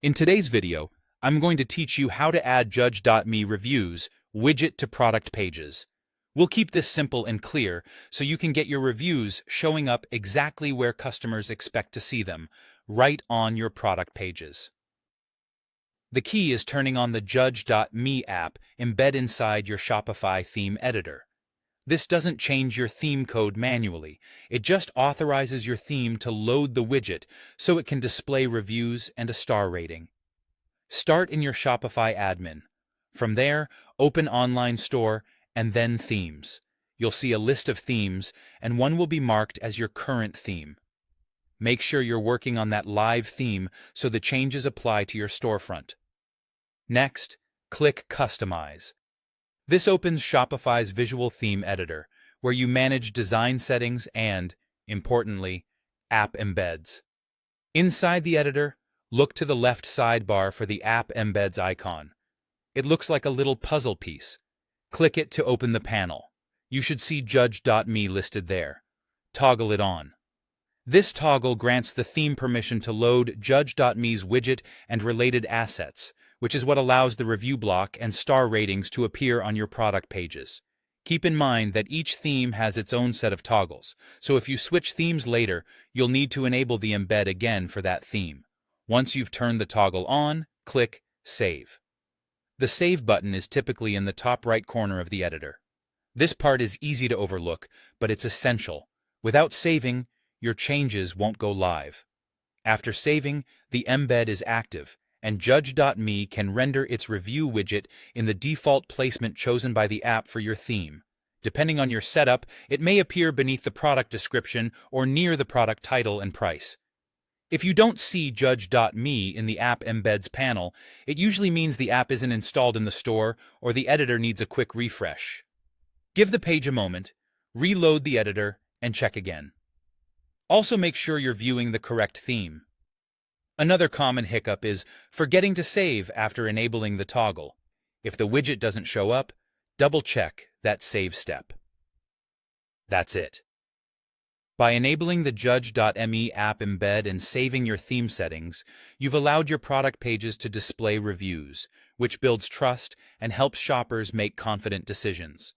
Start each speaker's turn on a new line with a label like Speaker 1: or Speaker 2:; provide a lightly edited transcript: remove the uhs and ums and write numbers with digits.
Speaker 1: In today's video, I'm going to teach you how to add Judge.me reviews widget to product pages. We'll keep this simple and clear so you can get your reviews showing up exactly where customers expect to see them, right on your product pages. The key is turning on the Judge.me app embed inside your Shopify theme editor. This doesn't change your theme code manually, it just authorizes your theme to load the widget so it can display reviews and a star rating. Start in your Shopify admin. From there, open Online Store and then Themes. You'll see a list of themes, and one will be marked as your current theme. Make sure you're working on that live theme so the changes apply to your storefront. Next, click Customize. This opens Shopify's visual theme editor, where you manage design settings and, importantly, app embeds. Inside the editor, look to the left sidebar for the App Embeds icon. It looks like a little puzzle piece. Click it to open the panel. You should see Judge.me listed there. Toggle it on. This toggle grants the theme permission to load Judge.me's widget and related assets, which is what allows the review block and star ratings to appear on your product pages. Keep in mind that each theme has its own set of toggles, so if you switch themes later, you'll need to enable the embed again for that theme. Once you've turned the toggle on, click Save. The Save button is typically in the top right corner of the editor. This part is easy to overlook, but it's essential. Without saving, your changes won't go live. After saving, the embed is active, and Judge.me can render its review widget in the default placement chosen by the app for your theme. Depending on your setup, it may appear beneath the product description or near the product title and price. If you don't see Judge.me in the App Embeds panel, it usually means the app isn't installed in the store or the editor needs a quick refresh. Give the page a moment, reload the editor, and check again. Also make sure you're viewing the correct theme. Another common hiccup is forgetting to save after enabling the toggle. If the widget doesn't show up, double-check that save step. That's it. By enabling the Judge.me app embed and saving your theme settings, you've allowed your product pages to display reviews, which builds trust and helps shoppers make confident decisions.